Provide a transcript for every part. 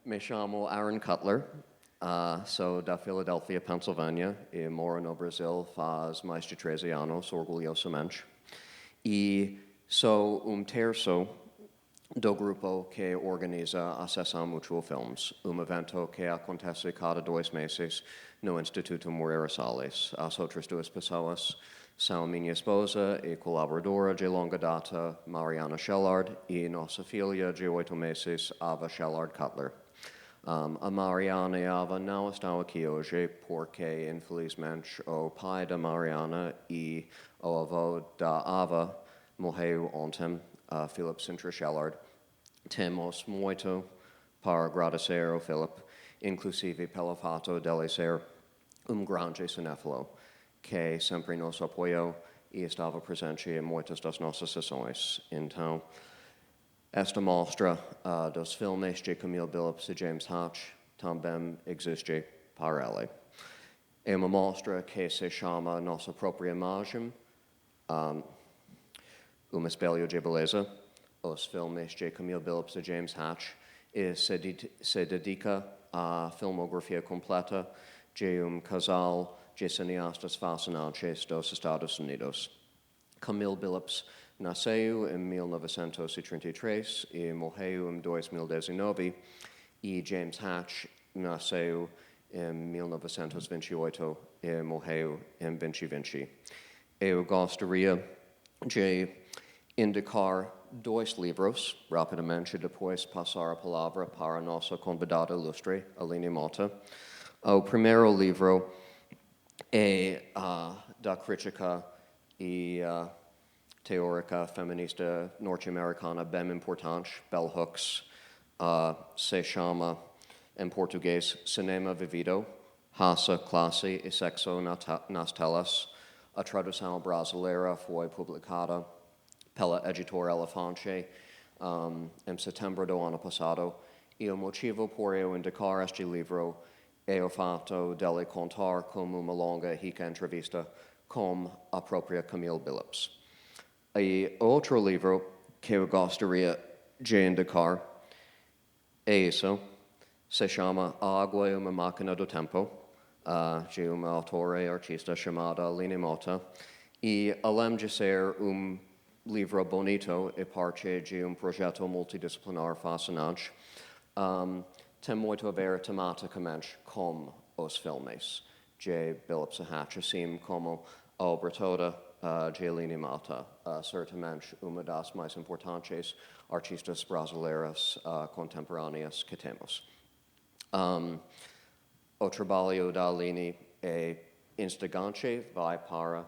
Me chamo Aaron Cutler, sou da Philadelphia, Pennsylvania, e moro no Brasil faz mais de 13 anos, orgulhosamente. E sou terço do grupo que organiza a Sessão Mutual Films, evento que acontece cada 2 meses no Instituto Moreira Salles. As outras 2 pessoas são minha esposa e colaboradora de longa data, Mariana Shellard, e nossa filha de 8 meses, Ava Shellard Cutler. A Mariana e a Ava não estão aqui hoje porque, infelizmente, o pai da Mariana e o avô da Ava morreu ontem, Philip Sintra Shellard. Temos muito para agradecer ao Philip, inclusive pelo fato de ele ser grande cinéfilo, que sempre nos apoiou e estava presente em muitas das nossas sessões. Então, esta mostra dos filmes de Camille Billups e James Hatch também existe para ele. É uma mostra que se chama Nossa Própria Imagem, espelho de beleza. Os filmes de Camille Billups e James Hatch e se dedica à filmografia completa de casal de cineastas fascinantes dos Estados Unidos. Camille Billups nasceu em 1933 e morreu em 2019, e James Hatch nasceu em 1928 e morreu em 2020. Eu gostaria de indicar 2 livros, rapidamente, depois passar a palavra para a nossa convidada ilustre, Aline Mota. O primeiro livro é da crítica e teórica feminista norte-americana bem importante, Bell Hooks. Se chama, em português, Cinema Vivido, Raça, Classe e Sexo nas Telas. A tradução brasileira foi publicada pela editora Elefante em setembro do ano passado, e o motivo por eu indicar este livro é o fato dele contar com uma longa e rica entrevista com a própria Camille Billups. E outro livro que eu gostaria de indicar é isso, se chama A Água é uma Máquina do Tempo, de uma autora e artista chamada Aline Mota, e além de ser livro bonito e parte de projeto multidisciplinar fascinante, tem muito a ver tematicamente com os filmes de Billups e Hatch, assim como a obra toda de Aline Mota, certamente uma das mais importantes artistas brasileiras contemporâneas que temos. O trabalho da Aline é instigante, vai para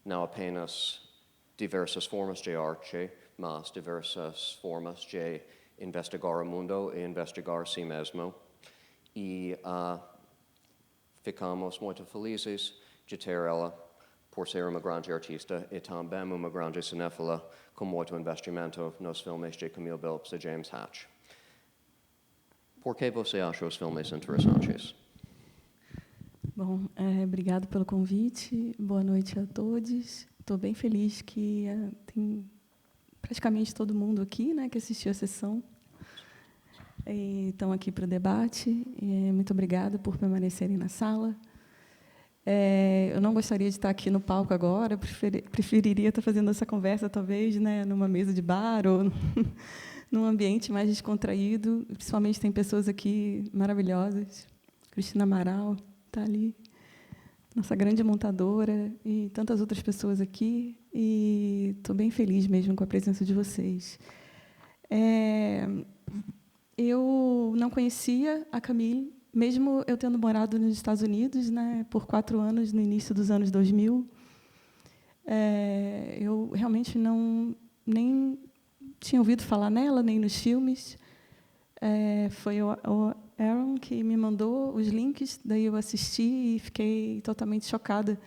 não apenas diversas formas de arte, mas diversas formas de investigar o mundo e investigar si mesmo. E ficamos muito felizes de ter ela, por ser uma grande artista e também uma grande cinéfila com muito investimento nos filmes de Camille Billups e James Hatch. Por que você acha os filmes interessantes? Bom, obrigado pelo convite. Boa noite a todos. Estou bem feliz que tem praticamente todo mundo aqui, né, que assistiu a sessão. E estão aqui para o debate. Muito obrigada por permanecerem na sala. Eu não gostaria de estar aqui no palco agora, preferiria estar fazendo essa conversa, talvez, né, numa mesa de bar ou num ambiente mais descontraído. Principalmente tem pessoas aqui maravilhosas. Cristina Amaral está ali, nossa grande montadora, e tantas outras pessoas aqui. E estou bem feliz mesmo com a presença de vocês. Eu não conhecia a Camille, mesmo eu tendo morado nos Estados Unidos, né, por 4 anos, no início dos anos 2000. Eu realmente nem tinha ouvido falar nela, nem nos filmes. Foi o Aaron que me mandou os links, daí eu assisti e fiquei totalmente chocada.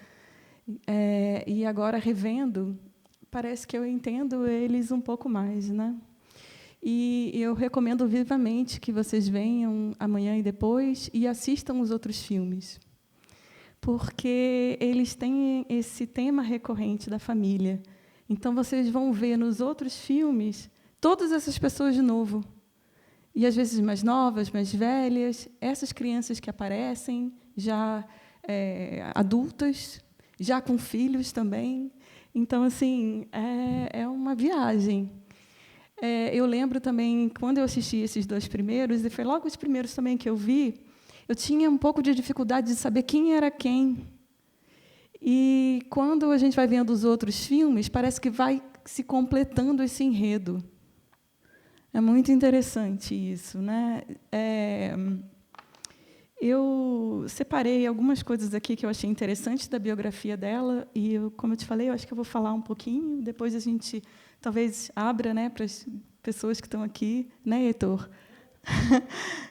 E agora, revendo, parece que eu entendo eles um pouco mais, né? E eu recomendo vivamente que vocês venham amanhã e depois e assistam os outros filmes, porque eles têm esse tema recorrente da família. Então, vocês vão ver nos outros filmes todas essas pessoas de novo. e às vezes mais novas, mais velhas, essas crianças que aparecem, já adultas, já com filhos também. Então, assim, é uma viagem. Eu lembro também, quando eu assisti esses 2 primeiros, e foi logo os primeiros também que eu vi, eu tinha um pouco de dificuldade de saber quem era quem. E, quando a gente vai vendo os outros filmes, parece que vai se completando esse enredo. É muito interessante isso, né? Eu separei algumas coisas aqui que eu achei interessantes da biografia dela, e, como eu te falei, eu acho que eu vou falar um pouquinho, depois a gente talvez abra, né, para as pessoas que estão aqui, né, Heitor?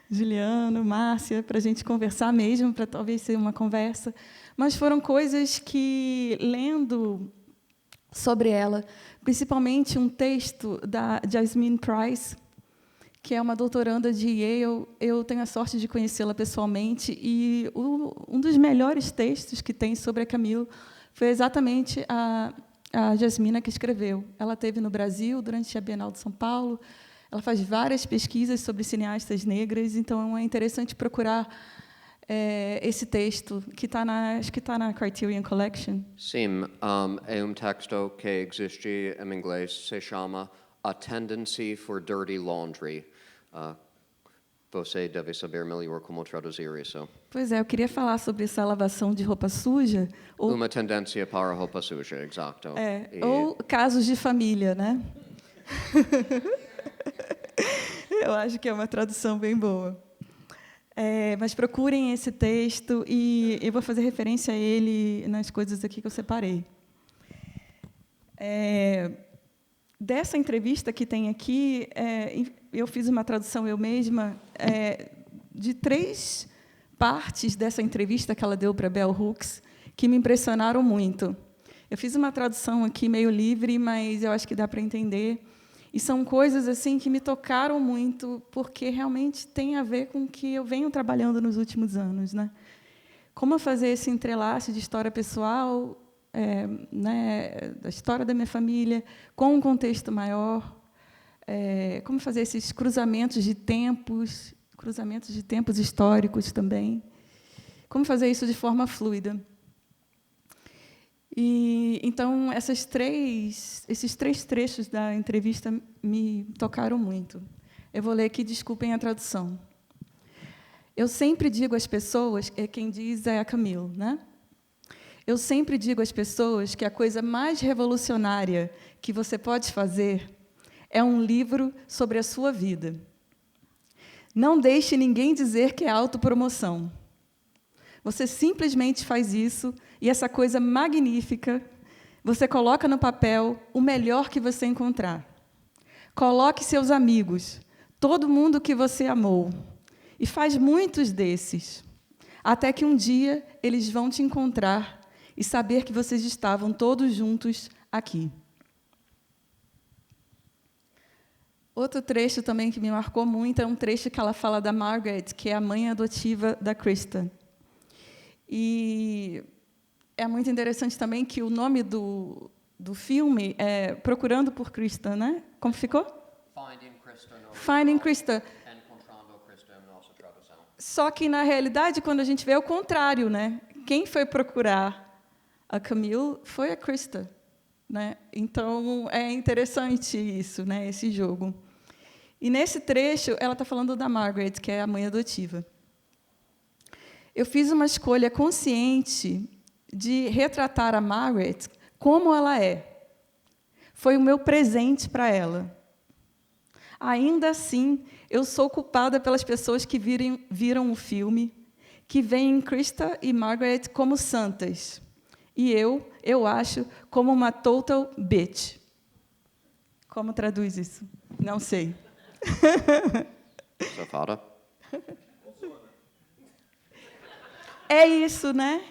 Juliano, Márcia, para a gente conversar mesmo, para talvez ser uma conversa. Mas foram coisas que, lendo sobre ela, principalmente um texto da Jasmine Price, que é uma doutoranda de Yale, eu tenho a sorte de conhecê-la pessoalmente, e um dos melhores textos que tem sobre a Camille foi exatamente a Jasmina que escreveu. Ela esteve no Brasil durante a Bienal de São Paulo, ela faz várias pesquisas sobre cineastas negras, então é interessante procurar esse texto, que acho que está na Criterion Collection. Sim, é texto que existe em inglês, se chama A Tendency for Dirty Laundry. Você deve saber melhor como traduzir isso. Pois é, eu queria falar sobre essa lavação de roupa suja. Uma tendência para roupa suja, exato. Ou casos de família, né? Eu acho que é uma tradução bem boa. Mas procurem esse texto, e eu vou fazer referência a ele nas coisas aqui que eu separei. Dessa entrevista que tem aqui, eu fiz uma tradução eu mesma de 3 partes dessa entrevista que ela deu para Bell Hooks, que me impressionaram muito. Eu fiz uma tradução aqui meio livre, mas eu acho que dá para entender. E são coisas assim que me tocaram muito, porque realmente tem a ver com o que eu venho trabalhando nos últimos anos, né? Como fazer esse entrelace de história pessoal, né, da história da minha família, com um contexto maior, como fazer esses cruzamentos de tempos históricos também, como fazer isso de forma fluida. E, então, esses 3 trechos da entrevista me tocaram muito. Eu vou ler aqui, desculpem a tradução. Eu sempre digo às pessoas, quem diz é a Camille, né? Eu sempre digo às pessoas que a coisa mais revolucionária que você pode fazer é um livro sobre a sua vida. Não deixe ninguém dizer que é autopromoção. Você simplesmente faz isso, e essa coisa magnífica, você coloca no papel o melhor que você encontrar. Coloque seus amigos, todo mundo que você amou, e faz muitos desses, até que um dia eles vão te encontrar e saber que vocês estavam todos juntos aqui. Outro trecho também que me marcou muito é um trecho que ela fala da Margaret, que é a mãe adotiva da Krista. E é muito interessante também que o nome do filme é Procurando por Krista, né? Como ficou? Finding Krista. Encontrando Krista em nossa tradução. Só que, na realidade, quando a gente vê, é o contrário, né? Quem foi procurar a Camille foi a Krista, né? Então, é interessante isso, né? Esse jogo. E, nesse trecho, ela está falando da Margaret, que é a mãe adotiva. Eu fiz uma escolha consciente de retratar a Margaret como ela é. Foi o meu presente para ela. Ainda assim, eu sou culpada pelas pessoas que viram o filme, que veem Krista e Margaret como santas. E eu acho, como uma total bitch. Como traduz isso? Não sei. Safada. É isso, né?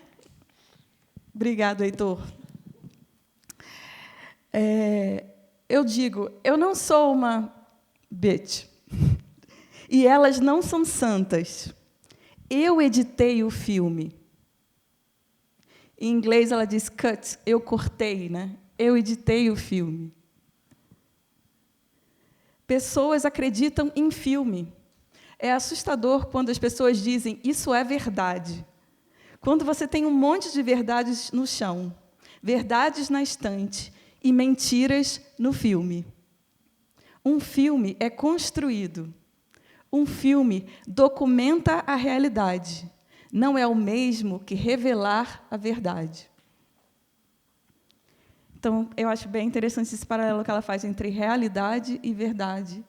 Obrigado, Heitor. Eu digo, eu não sou uma bitch. E elas não são santas. Eu editei o filme. Em inglês, ela diz cut, eu cortei, né? Eu editei o filme. Pessoas acreditam em filme. É assustador quando as pessoas dizem isso é verdade. Quando você tem um monte de verdades no chão, verdades na estante e mentiras no filme. Um filme é construído. Um filme documenta a realidade. Não é o mesmo que revelar a verdade. Então, eu acho bem interessante esse paralelo que ela faz entre realidade e verdade.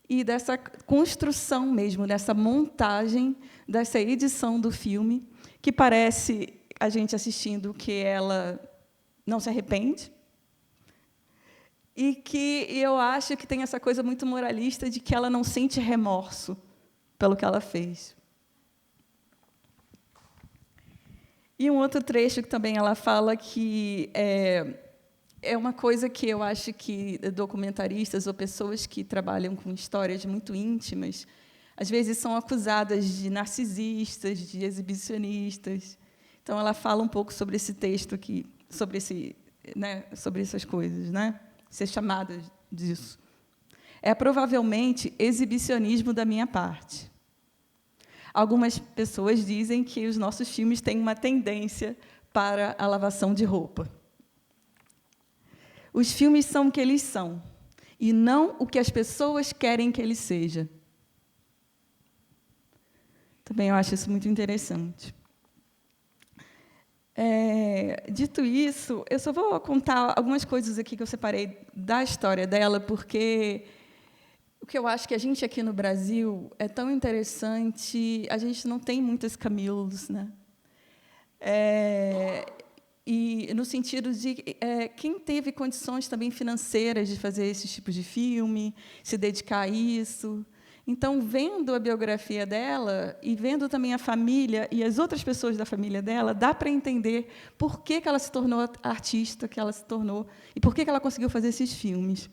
E dessa construção mesmo, dessa montagem, dessa edição do filme, que parece, a gente assistindo, que ela não se arrepende, e que eu acho que tem essa coisa muito moralista de que ela não sente remorso pelo que ela fez. E um outro trecho que também ela fala que é uma coisa que eu acho que documentaristas ou pessoas que trabalham com histórias muito íntimas, às vezes são acusadas de narcisistas, de exibicionistas. Então, ela fala um pouco sobre esse texto aqui, sobre essas coisas, né? Ser chamada disso. É provavelmente exibicionismo da minha parte. Algumas pessoas dizem que os nossos filmes têm uma tendência para a lavação de roupa. Os filmes são o que eles são, e não o que as pessoas querem que ele seja. Também eu acho isso muito interessante. Dito isso, eu só vou contar algumas coisas aqui que eu separei da história dela, porque o que eu acho que a gente aqui no Brasil é tão interessante, a gente não tem muitas Camilles, né? E no sentido de quem teve condições também financeiras de fazer esse tipo de filme, se dedicar a isso. Então, vendo a biografia dela e vendo também a família e as outras pessoas da família dela, dá para entender por que ela se tornou a artista que ela se tornou e por que ela conseguiu fazer esses filmes.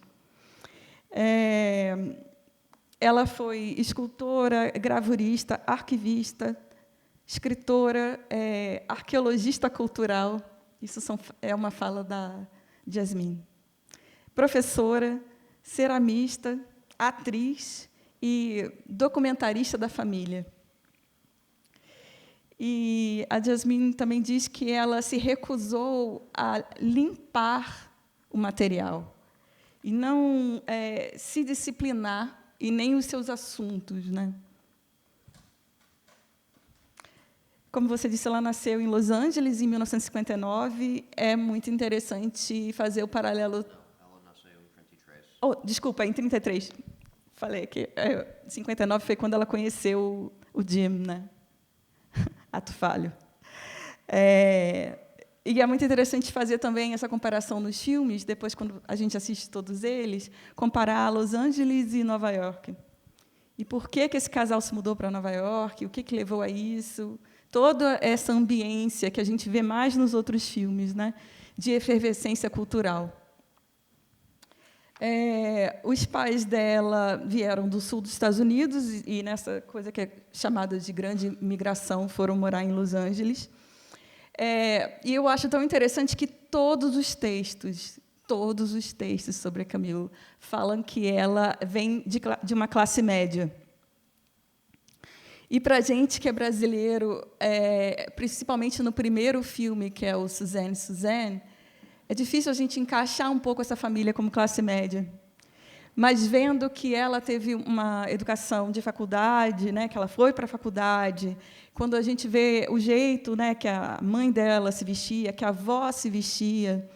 Ela foi escultora, gravurista, arquivista, escritora, arqueologista cultural. Isso é uma fala da Jasmine. Professora, ceramista, atriz e documentarista da família. E a Jasmine também diz que ela se recusou a limpar o material e não se disciplinar e nem os seus assuntos, né? Como você disse, ela nasceu em Los Angeles em 1959. É muito interessante fazer o paralelo. Ela nasceu em 33. Desculpa, em 33. Falei que 59 foi quando ela conheceu o Jim, né? Ato falho. E é muito interessante fazer também essa comparação nos filmes, depois, quando a gente assiste todos eles, comparar Los Angeles e Nova York. E por que esse casal se mudou para Nova York, o que levou a isso, toda essa ambiência que a gente vê mais nos outros filmes, né, de efervescência cultural. Os pais dela vieram do sul dos Estados Unidos e, nessa coisa que é chamada de grande migração, foram morar em Los Angeles. E eu acho tão interessante que todos os textos sobre a Camille falam que ela vem de uma classe média. E, para a gente que é brasileiro, principalmente no primeiro filme, que é o Suzanne, Suzanne, é difícil a gente encaixar um pouco essa família como classe média. Mas, vendo que ela teve uma educação de faculdade, né, que ela foi para a faculdade, quando a gente vê o jeito, né, que a mãe dela se vestia, que a avó se vestia,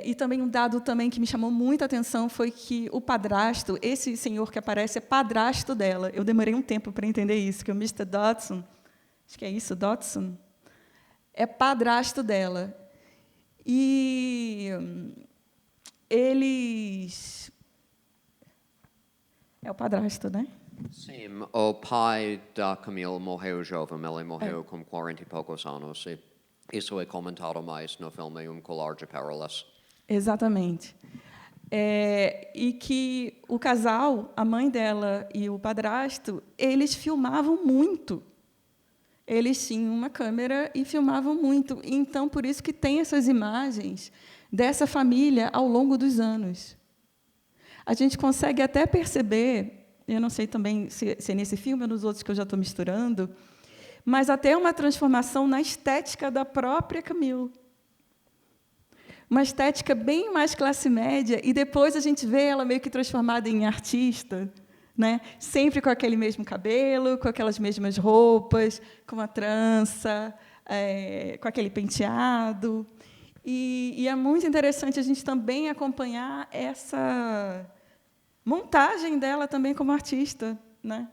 e também um dado também que me chamou muita atenção foi que o padrasto, esse senhor que aparece, é padrasto dela. Eu demorei um tempo para entender isso, que o Mr. Dodson, acho que é isso, Dodson, é padrasto dela. E eles... É o padrasto, né? Sim, o pai da Camille morreu jovem, ele morreu com 40 e poucos anos. E isso é comentado mais no filme Um Colar de Pérolas. Exatamente. E que o casal, a mãe dela e o padrasto, eles filmavam muito. Eles tinham uma câmera e filmavam muito. Então, por isso que tem essas imagens dessa família ao longo dos anos. A gente consegue até perceber, eu não sei também se é nesse filme ou nos outros que eu já estou misturando, mas até uma transformação na estética da própria Camille. Uma estética bem mais classe média, e depois a gente vê ela meio que transformada em artista, né? Sempre com aquele mesmo cabelo, com aquelas mesmas roupas, com uma trança, com aquele penteado. E é muito interessante a gente também acompanhar essa montagem dela também como artista, né?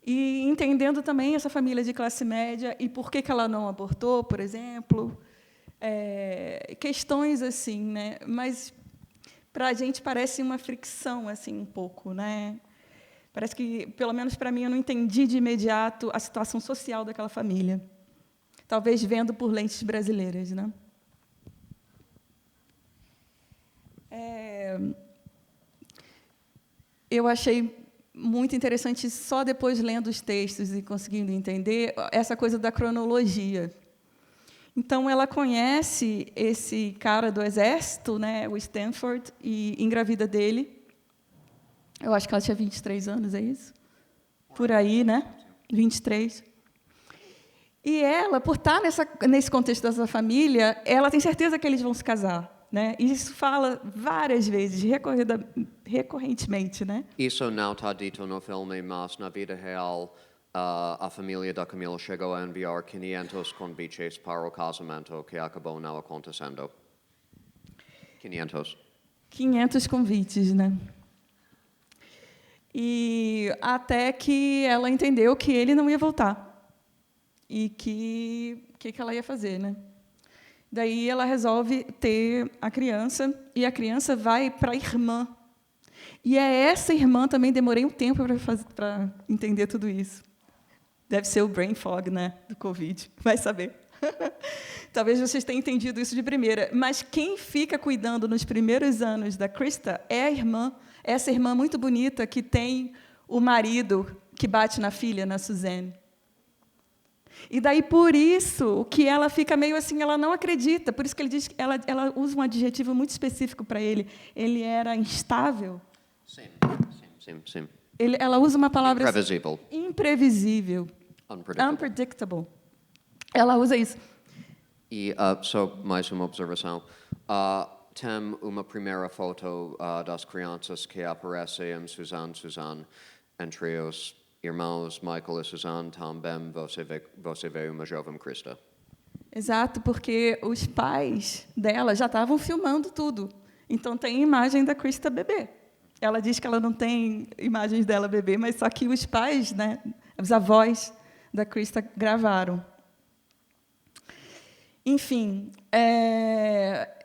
E entendendo também essa família de classe média e por que ela não abortou, por exemplo. Questões assim, né? Mas para a gente parece uma fricção assim um pouco, né? Parece que, pelo menos para mim, eu não entendi de imediato a situação social daquela família. Talvez vendo por lentes brasileiras, né? Eu achei muito interessante, só depois lendo os textos e conseguindo entender, essa coisa da cronologia. Então, ela conhece esse cara do exército, né, o Stanford, e engravida dele. Eu acho que ela tinha 23 anos, é isso? Por aí, né? 23. E ela, por estar nesse contexto dessa família, ela tem certeza que eles vão se casar. Né? E isso fala várias vezes, recorrentemente. Né? Isso não está dito no filme, mas na vida real, a família da Camille chegou a enviar 500 convites para o casamento, que acabou não acontecendo. 500. 500 convites, né? E até que ela entendeu que ele não ia voltar. E que ela ia fazer, né? Daí ela resolve ter a criança, e a criança vai para a irmã. E é essa irmã também, demorei um tempo para entender tudo isso. Deve ser o brain fog, né, do Covid, vai saber. Talvez vocês tenham entendido isso de primeira, mas quem fica cuidando nos primeiros anos da Krista é a irmã, essa irmã muito bonita que tem o marido que bate na filha, na Suzanne. E daí, por isso, que ela fica meio assim, ela não acredita. Por isso que ele diz, ela usa um adjetivo muito específico para ele. Ele era instável. Sim. Ela usa uma palavra... Imprevisível. Imprevisível. Unpredictable. Ela usa isso. E só mais uma observação. Tem uma primeira foto das crianças que aparece em Suzanne, entre os irmãos Michael e Suzanne, também você vê uma jovem Krista. Exato, porque os pais dela já estavam filmando tudo. Então, tem imagem da Krista bebê. Ela diz que ela não tem imagens dela bebê, mas só que os pais, né, os avós da Krista gravaram. Enfim,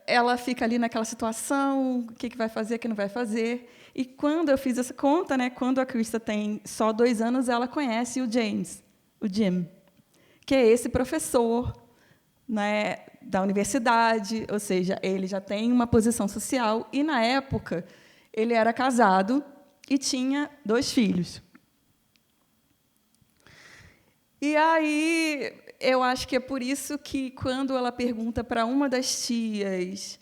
ela fica ali naquela situação, o que vai fazer, o que não vai fazer. E quando eu fiz essa conta, né, quando a Krista tem só 2 anos, ela conhece o Jim, que é esse professor, né, da universidade, ou seja, ele já tem uma posição social, e, na época, ele era casado e tinha 2 filhos. E aí, eu acho que é por isso que, quando ela pergunta para uma das tias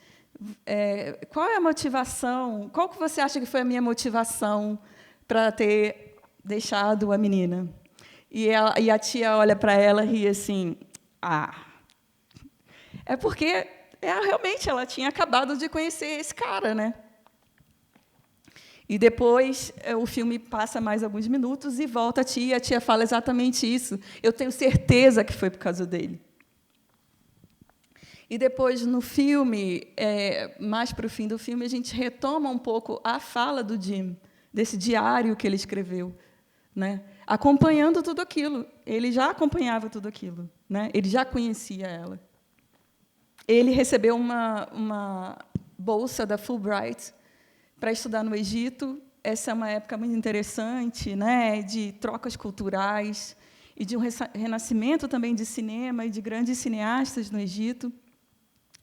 qual é a motivação, qual que você acha que foi a minha motivação para ter deixado a menina? E a tia olha para ela e ri assim, é porque realmente ela tinha acabado de conhecer esse cara, né? E depois o filme passa mais alguns minutos e volta a tia fala exatamente isso. Eu tenho certeza que foi por causa dele. E depois, no filme, mais para o fim do filme, a gente retoma um pouco a fala do Jim, desse diário que ele escreveu, né? Acompanhando tudo aquilo. Ele já acompanhava tudo aquilo, né? Ele já conhecia ela. Ele recebeu uma bolsa da Fulbright para estudar no Egito. Essa é uma época muito interessante, né, de trocas culturais e de um renascimento também de cinema e de grandes cineastas no Egito.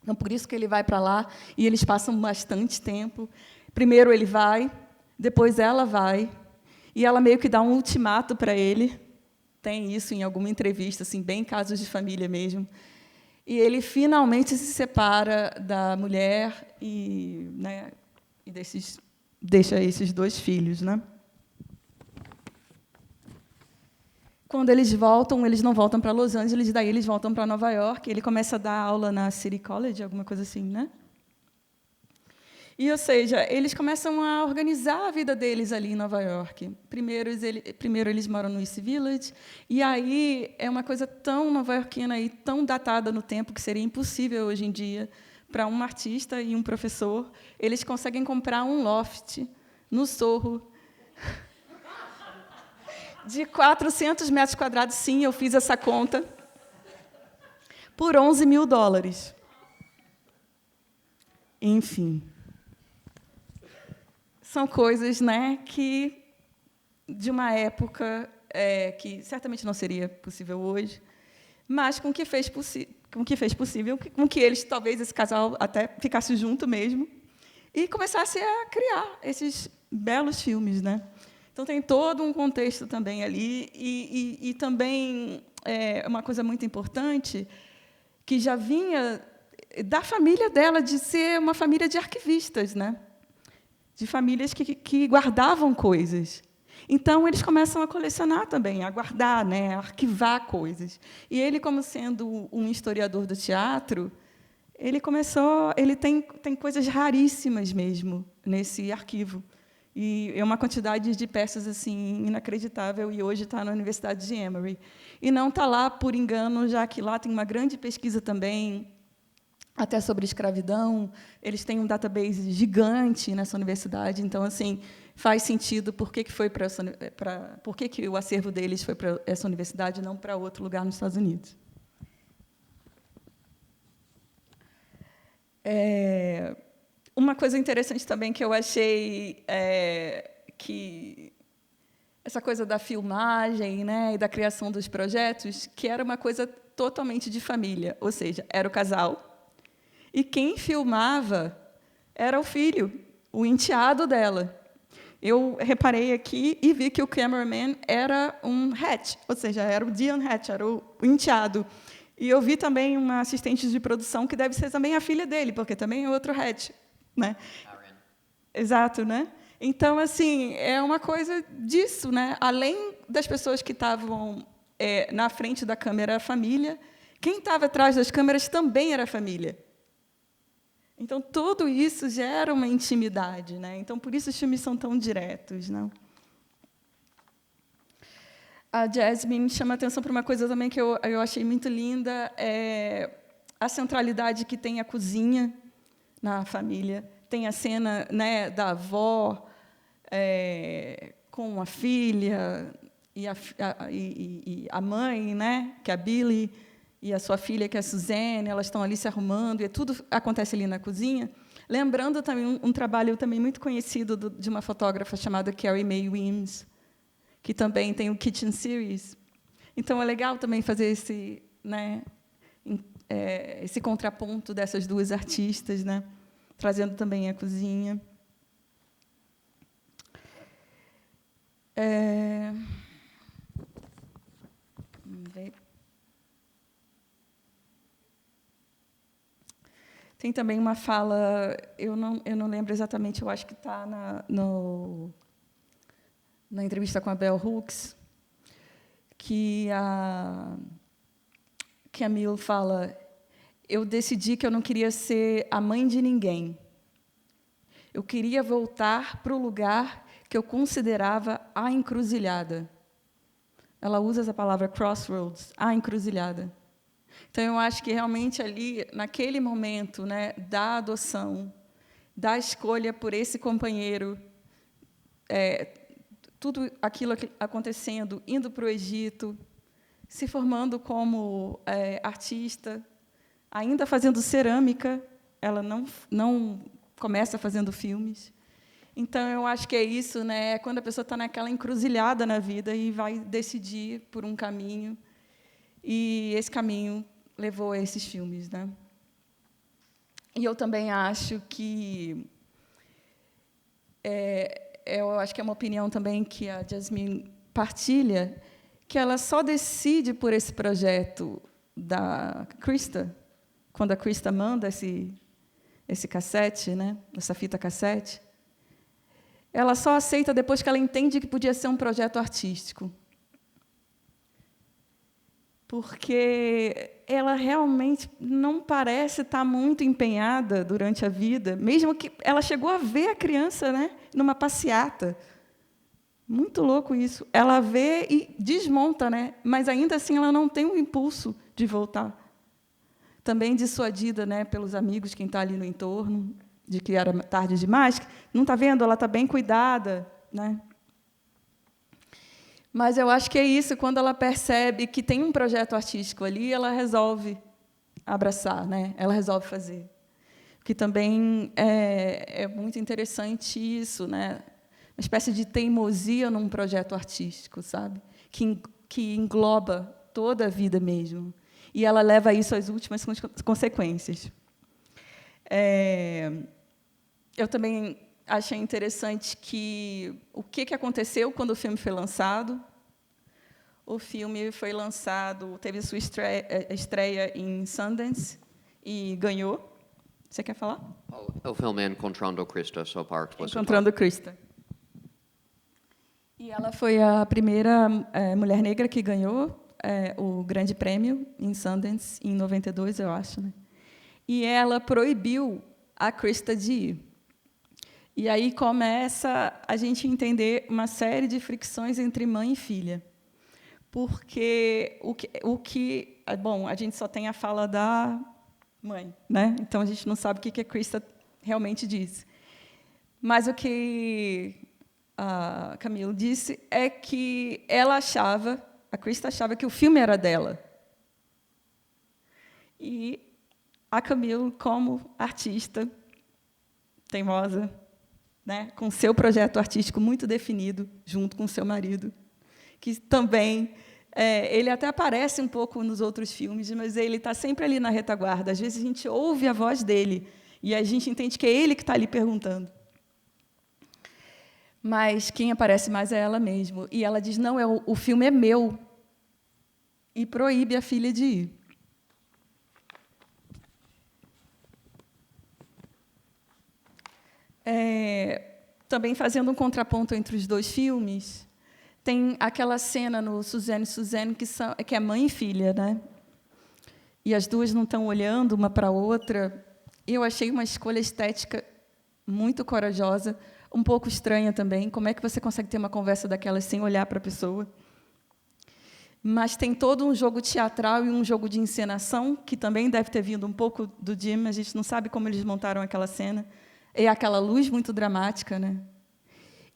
Então, por isso que ele vai para lá, e eles passam bastante tempo. Primeiro ele vai, depois ela vai, e ela meio que dá um ultimato para ele. Tem isso em alguma entrevista, assim, bem casos de família mesmo. E ele finalmente se separa da mulher e, né, e deixa esses 2 filhos, né? Quando eles não voltam para Los Angeles, daí eles voltam para Nova York. Ele começa a dar aula na City College, alguma coisa assim, né? E, ou seja, eles começam a organizar a vida deles ali em Nova York. Primeiro eles moram no East Village, e aí é uma coisa tão nova-iorquina e tão datada no tempo que seria impossível hoje em dia para um artista e um professor. Eles conseguem comprar um loft no Sorro de 400 metros quadrados, sim, eu fiz essa conta, por $11 mil. Enfim. São coisas, né, que, de uma época que certamente não seria possível hoje, mas com que fez possível, com que eles, talvez, esse casal até ficasse junto mesmo, e começasse a criar esses belos filmes, né? Então, tem todo um contexto também ali, e também uma coisa muito importante, que já vinha da família dela, de ser uma família de arquivistas, né? De famílias que guardavam coisas. Então, eles começam a colecionar também, a guardar, né? A arquivar coisas. E ele, como sendo um historiador do teatro, ele tem coisas raríssimas mesmo nesse arquivo. E é uma quantidade de peças assim inacreditável, e hoje está na Universidade de Emory. E não está lá por engano, já que lá tem uma grande pesquisa também, até sobre escravidão. Eles têm um database gigante nessa universidade, então assim faz sentido por que o acervo deles foi para essa universidade e não para outro lugar nos Estados Unidos. Uma coisa interessante também que eu achei que essa coisa da filmagem, né, e da criação dos projetos, que era uma coisa totalmente de família, ou seja, era o casal, e quem filmava era o filho, o enteado dela. Eu reparei aqui e vi que o cameraman era um Hatch, ou seja, era o Dion Hatch, era o enteado. E eu vi também uma assistente de produção que deve ser também a filha dele, porque também é outro Hatch, né? Exato, né? Então, assim, é uma coisa disso, né? Além das pessoas que estavam na frente da câmera, a família, quem estava atrás das câmeras também era a família. Então, tudo isso gera uma intimidade, né? Então, por isso os filmes são tão diretos, não? A Jasmine chama atenção para uma coisa também que eu achei muito linda, a centralidade que tem a cozinha na família. Tem a cena, né, da avó com a filha e a mãe, né, que é a Billy, e a sua filha, que é a Suzanne, elas estão ali se arrumando, e tudo acontece ali na cozinha. Lembrando também um trabalho também muito conhecido de uma fotógrafa chamada Carrie Mae Weems, que também tem o Kitchen Series. Então, é legal também fazer esse, né, esse contraponto dessas duas artistas, né, trazendo também a cozinha. Vamos ver. Tem também uma fala, eu não lembro exatamente, eu acho que está na entrevista com a Bell Hooks, que a Camille fala: eu decidi que eu não queria ser a mãe de ninguém. Eu queria voltar para o lugar que eu considerava a encruzilhada. Ela usa essa palavra crossroads, a encruzilhada. Então, eu acho que, realmente, ali, naquele momento, né, da adoção, da escolha por esse companheiro, tudo aquilo acontecendo, indo para o Egito, se formando como artista, ainda fazendo cerâmica, ela não começa fazendo filmes. Então, eu acho que é isso, né, quando a pessoa está naquela encruzilhada na vida e vai decidir por um caminho, e esse caminho levou a esses filmes, né? E eu também acho que eu acho que é uma opinião também que a Jasmine partilha, que ela só decide por esse projeto da Krista, quando a Krista manda esse cassete, né, essa fita cassete, ela só aceita depois que ela entende que podia ser um projeto artístico. porque ela realmente não parece estar muito empenhada durante a vida, mesmo que ela chegou a ver a criança, né, numa passeata. Muito louco isso. Ela vê e desmonta, né, mas ainda assim ela não tem o impulso de voltar. Também dissuadida, né, pelos amigos, quem está ali no entorno, de que era tarde demais. Não está vendo? Ela está bem cuidada, né? Mas eu acho que é isso, quando ela percebe que tem um projeto artístico ali, ela resolve abraçar, né? Ela resolve fazer. Que também é muito interessante isso, né? Uma espécie de teimosia num projeto artístico, sabe? Que engloba toda a vida mesmo. E ela leva isso às últimas consequências. Eu também achei interessante que o que aconteceu quando o filme foi lançado. O filme foi lançado, teve sua estreia em Sundance e ganhou. Você quer falar? O filme é Encontrando Krista, só parte. Encontrando Krista. E ela foi a primeira mulher negra que ganhou o grande prêmio em Sundance, em 92, eu acho. Né? E ela proibiu a Krista de ir. E aí começa a gente entender uma série de fricções entre mãe e filha. Porque bom, a gente só tem a fala da mãe, né? Então a gente não sabe o que a Krista realmente disse. Mas o que a Camille disse é que a Krista achava que o filme era dela. E a Camille, como artista teimosa, né, com seu projeto artístico muito definido, junto com seu marido, que também ele até aparece um pouco nos outros filmes, mas ele está sempre ali na retaguarda. Às vezes a gente ouve a voz dele e a gente entende que é ele que está ali perguntando. Mas quem aparece mais é ela mesma. E ela diz, não, o filme é meu. E proíbe a filha de ir. Também fazendo um contraponto entre os dois filmes, tem aquela cena no Suzanne e Suzanne que é mãe e filha, né? E as duas não estão olhando uma para a outra. Eu achei uma escolha estética muito corajosa, um pouco estranha também. Como é que você consegue ter uma conversa daquelas sem olhar para a pessoa? Mas tem todo um jogo teatral e um jogo de encenação, que também deve ter vindo um pouco do Jim, a gente não sabe como eles montaram aquela cena. É aquela luz muito dramática, né?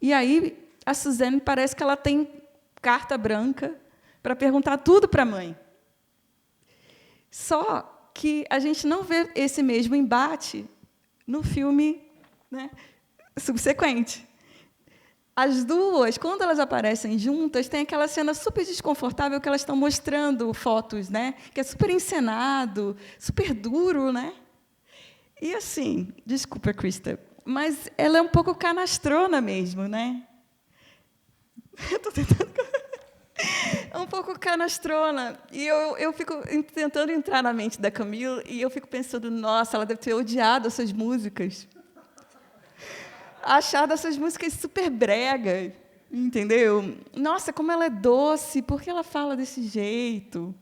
E aí a Suzanne parece que ela tem carta branca para perguntar tudo para a mãe. Só que a gente não vê esse mesmo embate no filme, né, subsequente. As duas, quando elas aparecem juntas, tem aquela cena super desconfortável que elas estão mostrando fotos, né, que é super encenado, super duro, né? E assim, desculpa, Krista, mas ela é um pouco canastrona mesmo, né? Eu estou tentando... É um pouco canastrona. E eu fico tentando entrar na mente da Camille e eu fico pensando, nossa, ela deve ter odiado essas músicas. Achado essas músicas super brega, entendeu? Nossa, como ela é doce, por que ela fala desse jeito?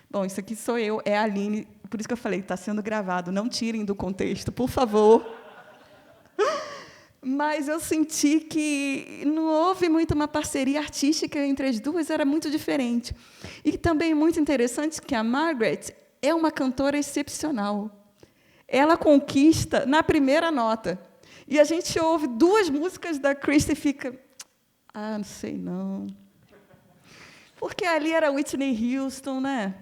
Bom, isso aqui sou eu, é a Aline, por isso que eu falei, está sendo gravado, não tirem do contexto, por favor. Mas eu senti que não houve muito uma parceria artística entre as duas, era muito diferente. E também muito interessante que a Margaret é uma cantora excepcional. Ela conquista na primeira nota. E a gente ouve duas músicas da Krista e fica... Ah, não sei, não. Porque ali era Whitney Houston, né?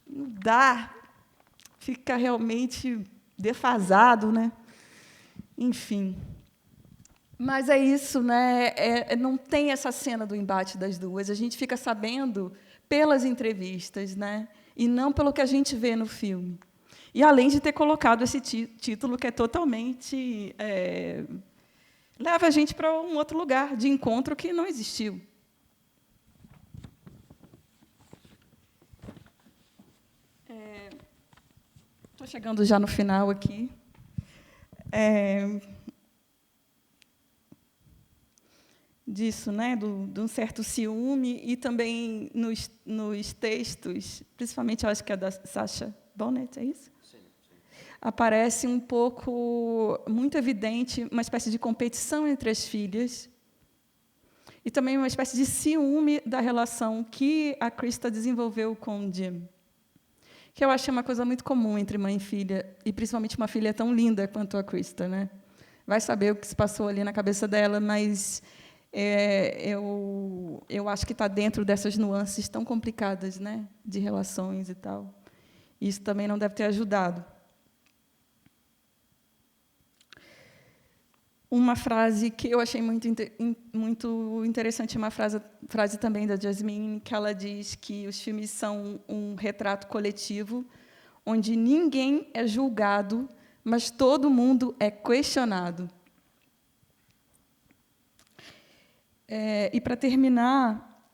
Não dá. Fica realmente defasado, né? Enfim... Mas é isso, né? Não tem essa cena do embate das duas. A gente fica sabendo pelas entrevistas, né? E não pelo que a gente vê no filme. E além de ter colocado esse título que é totalmente... leva a gente para um outro lugar de encontro que não existiu. Estou chegando já no final aqui. disso, né, de um certo ciúme, e também nos textos, principalmente, eu acho que é da Sacha Bonnet, é isso? Sim, sim. Aparece um pouco, muito evidente, uma espécie de competição entre as filhas, e também uma espécie de ciúme da relação que a Krista desenvolveu com o Jim, que eu acho uma coisa muito comum entre mãe e filha, e principalmente uma filha tão linda quanto a Krista, né? Vai saber o que se passou ali na cabeça dela, mas eu acho que está dentro dessas nuances tão complicadas, né, de relações e tal. Isso também não deve ter ajudado. Uma frase que eu achei muito interessante, uma frase também da Jasmine, que ela diz que os filmes são um retrato coletivo, onde ninguém é julgado, mas todo mundo é questionado. E, para terminar,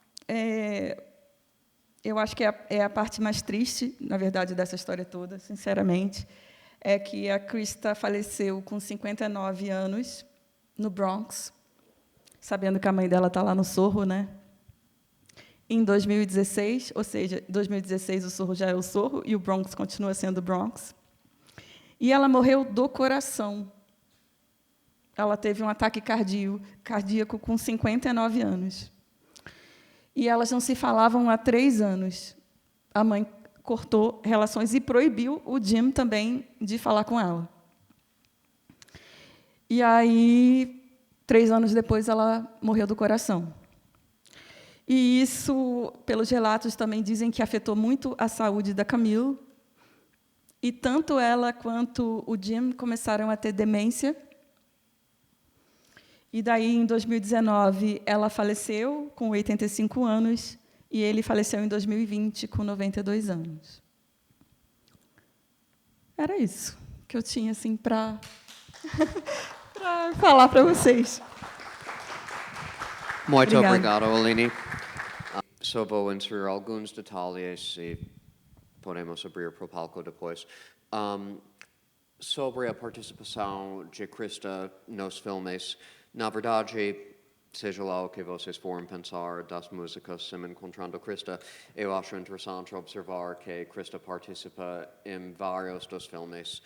eu acho que é a parte mais triste, na verdade, dessa história toda, sinceramente, é que a Krista faleceu com 59 anos, no Bronx, sabendo que a mãe dela está lá no Sorro, né? Em 2016, ou seja, em 2016 o Sorro já é o Sorro e o Bronx continua sendo o Bronx. E ela morreu do coração. Ela teve um ataque cardíaco com 59 anos. E elas não se falavam há 3 anos. A mãe cortou relações e proibiu o Jim também de falar com ela. E aí, 3 anos depois, ela morreu do coração. E isso, pelos relatos, também dizem que afetou muito a saúde da Camille. E tanto ela quanto o Jim começaram a ter demência. E daí, em 2019, ela faleceu com 85 anos, e ele faleceu em 2020 com 92 anos. Era isso que eu tinha assim para falar para vocês. Muito Obrigada. obrigado, Aline. Sobre inserir alguns detalhes e podemos abrir para o palco depois. Sobre a participação de Krista nos filmes, na verdade, seja lá o que vocês forem pensar das músicas sem encontrando Krista, eu acho interessante observar que Krista participa em vários dos filmes.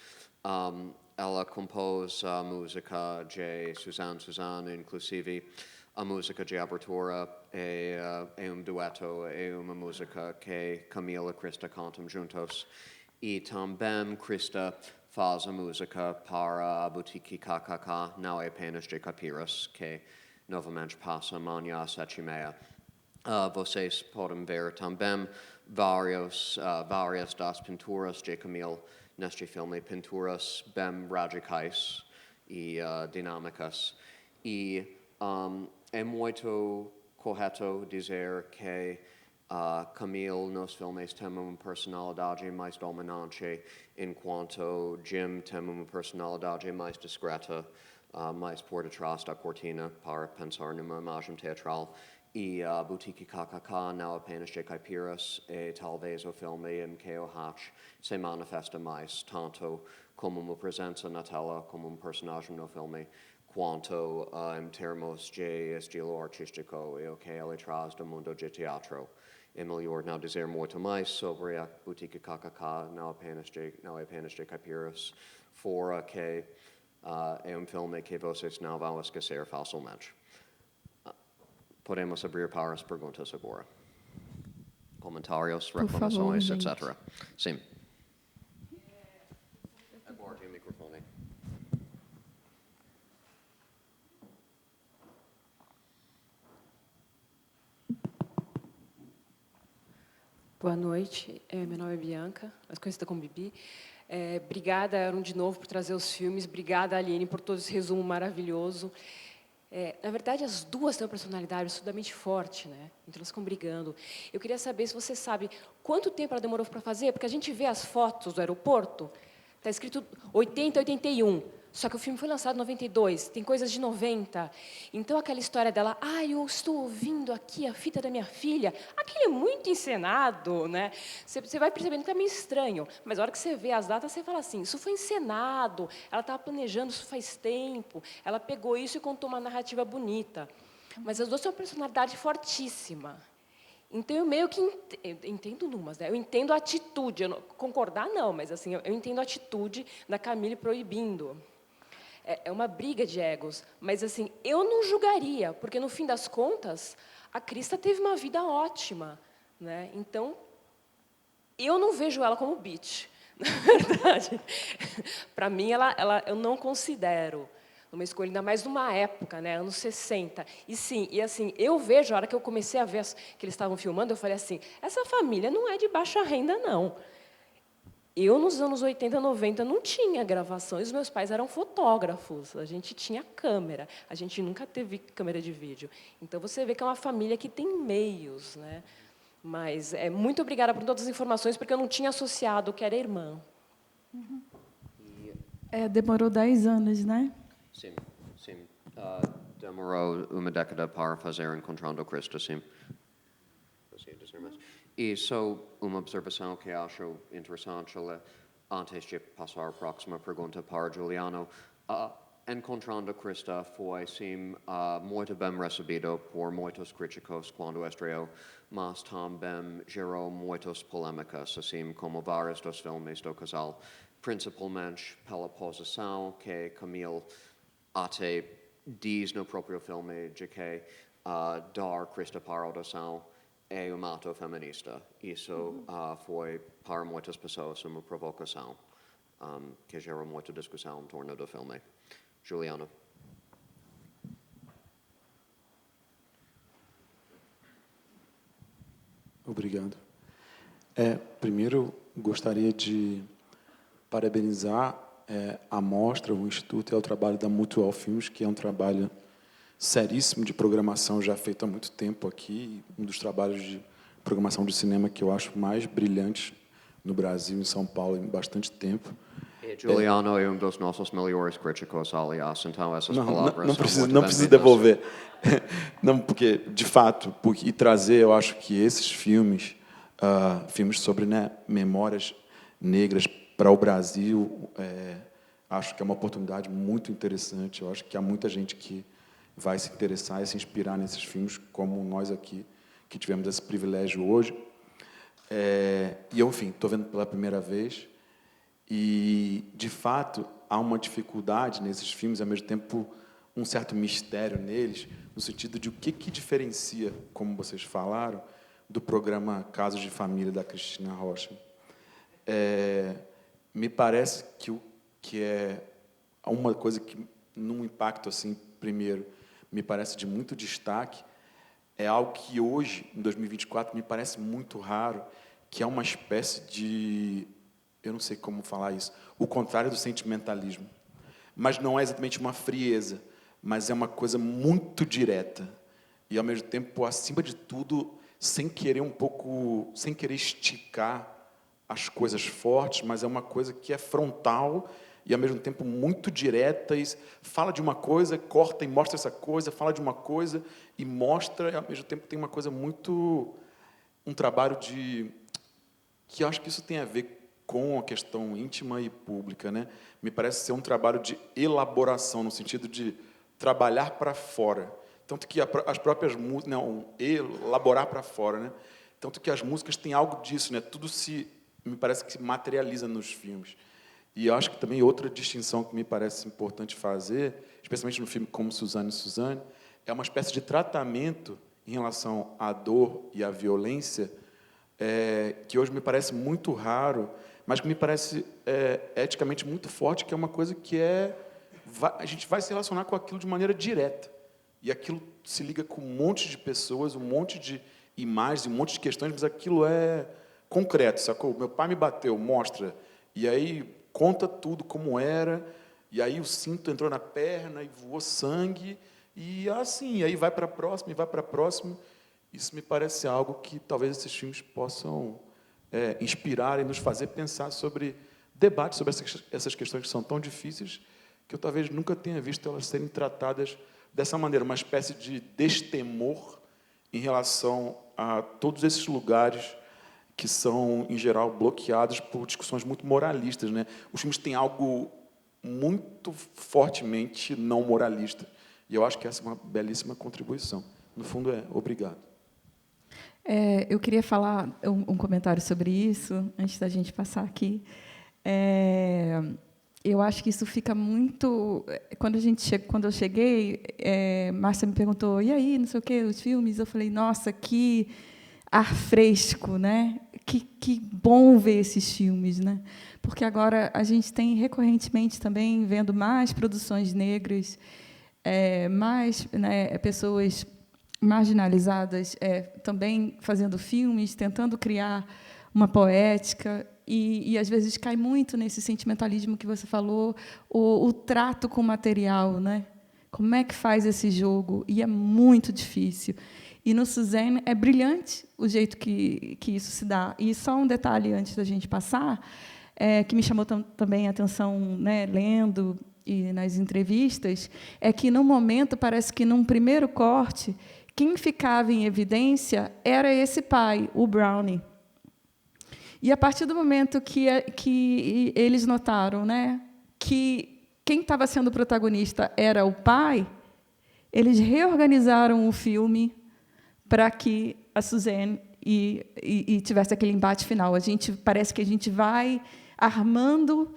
Ela compôs a música de Suzanne, inclusive a música de abertura é dueto, é uma música que Camille e Krista cantam juntos. E também Krista faz a música para a Boutique KKK, não é apenas de Capiras, que novamente passa amanhã às 7h30. Vocês podem ver também várias das pinturas de Camille neste filme, pinturas bem radicais e dinâmicas. E é muito correto dizer que Camille nos filmes tem uma personalidade mais dominante, enquanto Jim tem uma personalidade mais discreta, mais por detrás da cortina, para pensar numa imagem teatral. E a Boutique KKK não apenas de caipiras, e talvez o filme em que o Hatch se manifesta mais, tanto como uma presença na tela, como um personagem no filme, quanto em termos de estilo artístico e o que ele traz do mundo de teatro. É melhor não dizer muito mais sobre a Boutique KKK, não apenas de caipiras, fora que é um filme que vocês não vão esquecer facilmente. Podemos abrir para as perguntas agora. Comentários, reclamações, etc. Sim. Aguarde o microfone. Boa noite, meu nome é Bianca, mais conhecida como Bibi. Obrigada, Aaron, de novo, por trazer os filmes. Obrigada, Aline, por todo esse resumo maravilhoso. Na verdade, as duas têm uma personalidade absolutamente forte, né? Então, elas ficam brigando. Eu queria saber se você sabe quanto tempo ela demorou para fazer, porque a gente vê as fotos do aeroporto, está escrito 80, 81. Só que o filme foi lançado em 92, tem coisas de 90. Então, aquela história dela, eu estou ouvindo aqui a fita da minha filha, aquilo é muito encenado, né? Você vai percebendo que é meio estranho, mas a hora que você vê as datas, você fala assim, isso foi encenado, ela estava planejando isso faz tempo, ela pegou isso e contou uma narrativa bonita. Mas as duas têm uma personalidade fortíssima. Então, eu meio que entendo numas, né? Eu entendo a atitude, concordar não, mas assim, eu entendo a atitude da Camille proibindo. É uma briga de egos, mas assim, eu não julgaria, porque no fim das contas, a Krista teve uma vida ótima, né? Então, eu não vejo ela como bitch, na verdade. Para mim, eu não considero uma escolha, ainda mais numa época, né, anos 60. E sim, e assim, eu vejo, a hora que eu comecei a ver que eles estavam filmando, eu falei assim, essa família não é de baixa renda, não. Eu, nos anos 80, 90, não tinha gravação, e os meus pais eram fotógrafos, a gente tinha câmera, a gente nunca teve câmera de vídeo. Então, você vê que é uma família que tem meios, né? Mas muito obrigada por todas as informações, porque eu não tinha associado que era irmã. Demorou 10 anos, né? Sim, sim. Demorou uma década para fazer Encontrando Cristo, sim. E só uma observação que acho interessante, antes de passar a próxima pergunta para Juliano. Encontrando Cristo foi, sim, muito bem recebido por muitos críticos quando estreou, mas também gerou muitas polêmicas, assim como vários dos filmes do casal, principalmente pela posição que Camille até diz no próprio filme de que dar Cristo para a adoção é um ato feminista. Isso foi, para muitas pessoas, uma provocação que gerou muita discussão em torno do filme. Juliana. Obrigado. Primeiro, gostaria de parabenizar a mostra, o Instituto e o trabalho da Mutual Filmes, que é um trabalho seríssimo de programação já feito há muito tempo aqui, um dos trabalhos de programação de cinema que eu acho mais brilhantes no Brasil, em São Paulo, em bastante tempo. Juliano é um dos nossos melhores críticos, aliás, então essas palavras não são precisa, muito não precisa bem-vindas. devolver. Não, porque, de fato, e trazer, eu acho que esses filmes, filmes sobre, né, memórias negras para o Brasil, acho que é uma oportunidade muito interessante. Eu acho que há muita gente que vai se interessar e se inspirar nesses filmes, como nós aqui, que tivemos esse privilégio hoje. E eu, enfim, estou vendo pela primeira vez. E, de fato, há uma dificuldade nesses filmes, ao mesmo tempo, um certo mistério neles, no sentido de o que diferencia, como vocês falaram, do programa Casos de Família, da Cristina Rocha. Me parece que é uma coisa que, num impacto, assim, primeiro, me parece de muito destaque, é algo que hoje, em 2024, me parece muito raro, que é uma espécie de... eu não sei como falar isso, o contrário do sentimentalismo. Mas não é exatamente uma frieza, mas é uma coisa muito direta. E, ao mesmo tempo, acima de tudo, sem querer sem querer esticar as coisas fortes, mas é uma coisa que é frontal e, ao mesmo tempo, muito direta, e fala de uma coisa, corta e mostra essa coisa, fala de uma coisa e mostra, e, ao mesmo tempo, tem uma coisa muito... um trabalho que eu acho que isso tem a ver com a questão íntima e pública, né? Me parece ser um trabalho de elaboração, no sentido de trabalhar para fora. Tanto que as próprias músicas... não, elaborar para fora, né? Tanto que as músicas têm algo disso, né? Tudo me parece que se materializa nos filmes. E eu acho que também outra distinção que me parece importante fazer, especialmente no filme como Suzane e Suzane, é uma espécie de tratamento em relação à dor e à violência, que hoje me parece muito raro, mas que me parece eticamente muito forte, que é uma coisa que a gente vai se relacionar com aquilo de maneira direta. E aquilo se liga com um monte de pessoas, um monte de imagens, um monte de questões, mas aquilo é concreto, sacou? Meu pai me bateu, mostra. E aí conta tudo como era, e aí o cinto entrou na perna e voou sangue, e assim, aí vai para a próxima, e vai para a próxima. Isso me parece algo que talvez esses filmes possam inspirar e nos fazer pensar sobre debates sobre essas questões que são tão difíceis, que eu talvez nunca tenha visto elas serem tratadas dessa maneira, uma espécie de destemor em relação a todos esses lugares que são, em geral, bloqueados por discussões muito moralistas, né? Os filmes têm algo muito fortemente não moralista. E eu acho que essa é uma belíssima contribuição. No fundo, obrigado. Eu queria falar um comentário sobre isso, antes da gente passar aqui. Eu acho que isso fica muito... Quando eu cheguei, Márcia me perguntou, e aí, não sei o quê, os filmes? Eu falei, nossa, que ar fresco, né? Que bom ver esses filmes, né? Porque agora a gente tem recorrentemente também vendo mais produções negras, mais, né, pessoas marginalizadas também fazendo filmes, tentando criar uma poética, e às vezes cai muito nesse sentimentalismo que você falou, o trato com o material, né? Como é que faz esse jogo? E é muito difícil. E no Suzanne é brilhante o jeito que isso se dá. E só um detalhe antes da gente passar, que me chamou também a atenção, né, lendo e nas entrevistas, é que, no momento, parece que, num primeiro corte, quem ficava em evidência era esse pai, o Brownie. E, a partir do momento que eles notaram, né, que quem estava sendo protagonista era o pai, eles reorganizaram o filme para que a Suzanne tivesse aquele embate final. Parece que a gente vai armando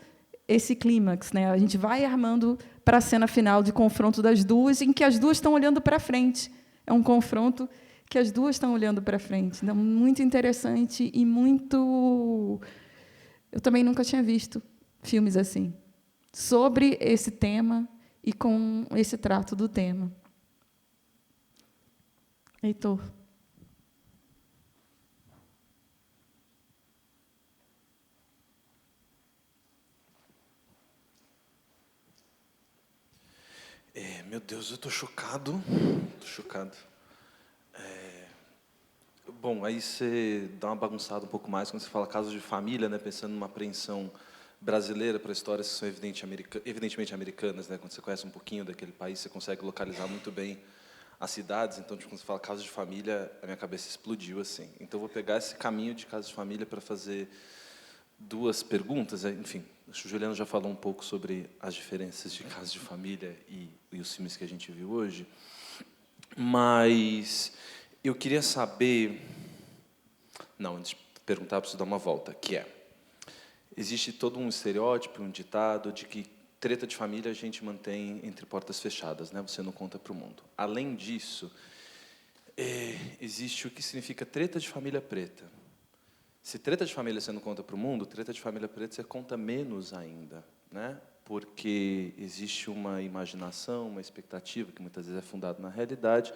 esse clímax, né? A gente vai armando para a cena final de confronto das duas, em que as duas estão olhando para frente. É um confronto que as duas estão olhando para frente. Então, muito interessante e muito... Eu também nunca tinha visto filmes assim, sobre esse tema e com esse trato do tema. Heitor. Meu Deus, eu estou chocado. Estou chocado. Bom, aí você dá uma bagunçada um pouco mais quando você fala casos de família, né? Pensando numa apreensão brasileira para histórias que são evidentemente americanas, né? Quando você conhece um pouquinho daquele país, você consegue localizar muito bem as cidades. Então, tipo, quando você fala casos de família, a minha cabeça explodiu assim. Então, eu vou pegar esse caminho de casos de família para fazer duas perguntas. Enfim, o Juliano já falou um pouco sobre as diferenças de casos de família e os filmes que a gente viu hoje, mas eu queria saber... Não, antes de perguntar, eu preciso dar uma volta, que existe todo um estereótipo, um ditado de que treta de família a gente mantém entre portas fechadas, né? Você não conta para o mundo. Além disso, existe o que significa treta de família preta. Se treta de família você não conta para o mundo, treta de família preta você conta menos ainda, né? Porque existe uma imaginação, uma expectativa, que muitas vezes é fundada na realidade,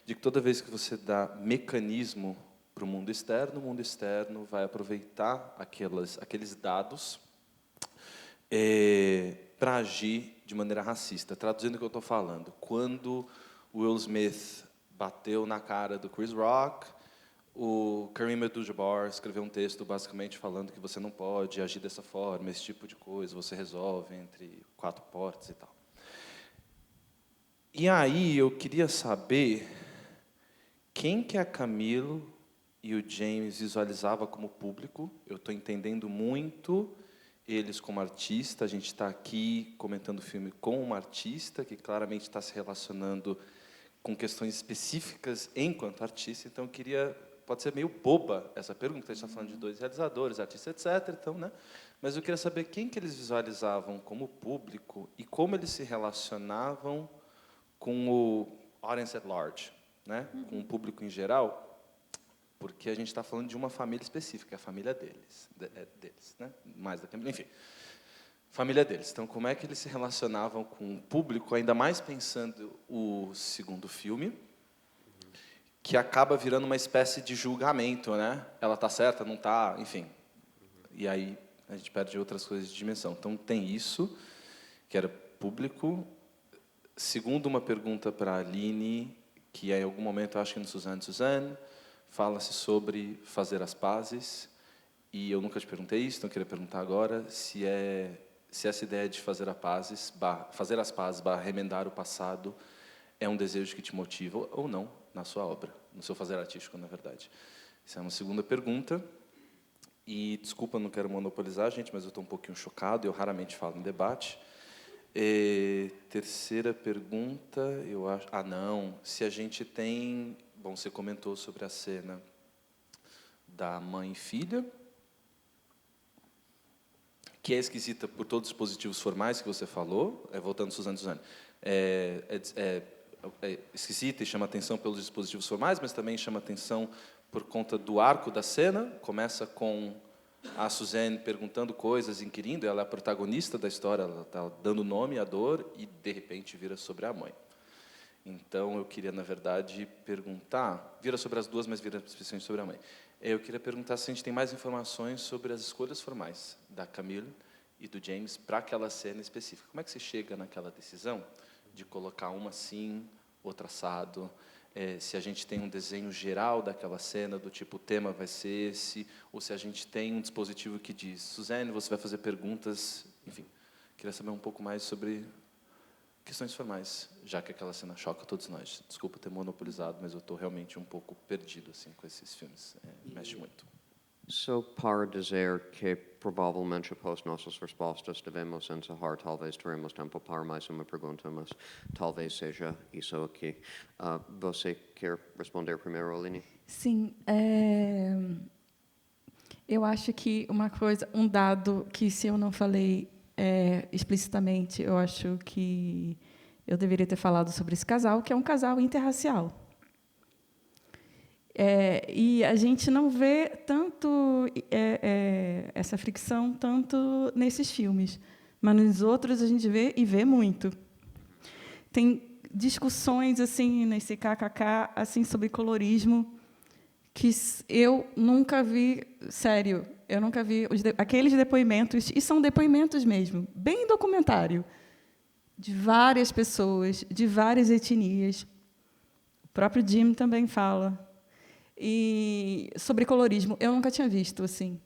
de que toda vez que você dá mecanismo para o mundo externo vai aproveitar aqueles dados para agir de maneira racista. Traduzindo o que eu estou falando, quando o Will Smith bateu na cara do Chris Rock, o Kareem Abdul-Jabbar escreveu um texto basicamente falando que você não pode agir dessa forma, esse tipo de coisa, você resolve entre quatro portas e tal. E aí eu queria saber quem que a Camille e o James visualizava como público. Eu estou entendendo muito eles como artista. A gente está aqui comentando o filme com uma artista que claramente está se relacionando com questões específicas enquanto artista. Então, eu queria... Pode ser meio boba essa pergunta, a gente está falando de dois realizadores, artistas, etc. Então, né? Mas eu queria saber quem que eles visualizavam como público e como eles se relacionavam com o audience at large, né? Com o público em geral, porque a gente está falando de uma família específica, a família deles, né? Mais da Camila, enfim, família deles. Então, como é que eles se relacionavam com o público, ainda mais pensando o segundo filme, que acaba virando uma espécie de julgamento, né? Ela está certa, não está, enfim. E aí a gente perde outras coisas de dimensão. Então, tem isso, que era público. Segundo, uma pergunta para a Aline, que em algum momento, eu acho que no Suzanne, fala-se sobre fazer as pazes, e eu nunca te perguntei isso, então eu queria perguntar agora se essa ideia de fazer as pazes, remendar o passado, é um desejo que te motiva ou não na sua obra, no seu fazer artístico, na verdade. Essa é uma segunda pergunta. E, desculpa, não quero monopolizar, gente, mas eu estou um pouquinho chocado, eu raramente falo em debate. Terceira pergunta, eu acho... Ah, não. Se a gente tem... Bom, você comentou sobre a cena da mãe e filha, que é esquisita por todos os dispositivos formais que você falou, voltando, Suzane, é esquisita e chama atenção pelos dispositivos formais, mas também chama atenção por conta do arco da cena. Começa com a Suzane perguntando coisas, inquirindo, ela é a protagonista da história, ela está dando nome à dor e, de repente, vira sobre a mãe. Então, eu queria, na verdade, perguntar... Vira sobre as duas, mas vira especialmente sobre a mãe. Eu queria perguntar se a gente tem mais informações sobre as escolhas formais da Camille e do James para aquela cena específica. Como é que você chega naquela decisão de colocar uma assim, outra assado? Se a gente tem um desenho geral daquela cena, do tipo, o tema vai ser esse, ou se a gente tem um dispositivo que diz, Suzane, você vai fazer perguntas, enfim. Queria saber um pouco mais sobre questões formais, já que aquela cena choca todos nós. Desculpa ter monopolizado, mas eu estou realmente um pouco perdido assim, com esses filmes. Mexe muito. So, para dizer que provavelmente após nossas respostas devemos encerrar, talvez teremos tempo para mais uma pergunta, mas talvez seja isso aqui. Você quer responder primeiro, Aline? Sim. Eu acho que um dado que, se eu não falei explicitamente, eu acho que eu deveria ter falado sobre esse casal, que é um casal interracial. E a gente não vê tanto essa fricção tanto nesses filmes, mas nos outros a gente vê muito. Tem discussões assim nesse KKK assim sobre colorismo que eu nunca vi, sério, eu nunca vi aqueles depoimentos, e são depoimentos mesmo, bem documentário, de várias pessoas, de várias etnias. O próprio Jim também fala. E sobre colorismo, eu nunca tinha visto assim.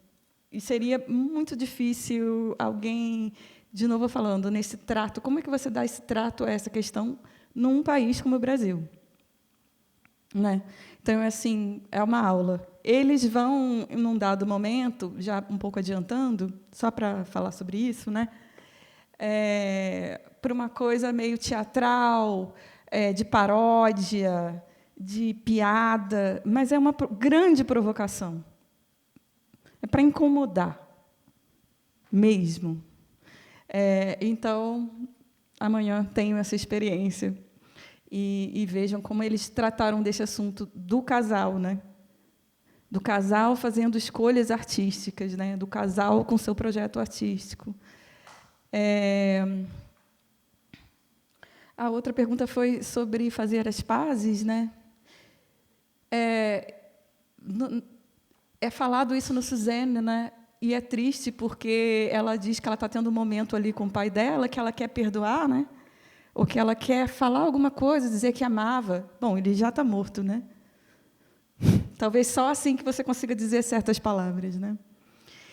E seria muito difícil alguém, de novo falando, nesse trato, como é que você dá esse trato a essa questão num país como o Brasil? Né? Então, assim, é uma aula. Eles vão, num dado momento, já um pouco adiantando, só para falar sobre isso, né? Para uma coisa meio teatral, de paródia, de piada, mas é uma grande provocação. É para incomodar, mesmo. Então, amanhã tenho essa experiência. E vejam como eles trataram desse assunto do casal, né? Do casal fazendo escolhas artísticas, né? Do casal com seu projeto artístico. A outra pergunta foi sobre fazer as pazes, né? É falado isso no Suzane, né? E é triste porque ela diz que ela está tendo um momento ali com o pai dela, que ela quer perdoar, né? Ou que ela quer falar alguma coisa, dizer que amava. Bom, ele já está morto, né? Talvez só assim que você consiga dizer certas palavras, né?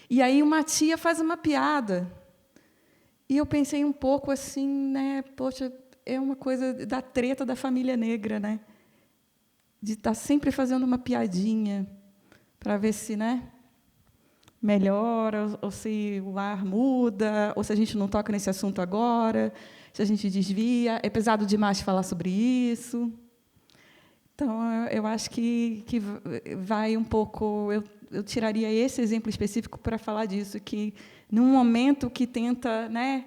E aí uma tia faz uma piada. E eu pensei um pouco assim, né? Poxa, é uma coisa da treta da família negra, né? De estar sempre fazendo uma piadinha para ver se, né, melhora, ou se o ar muda, ou se a gente não toca nesse assunto agora, se a gente desvia. É pesado demais falar sobre isso. Então, eu acho que vai um pouco... Eu tiraria esse exemplo específico para falar disso, que, num momento que tenta, né,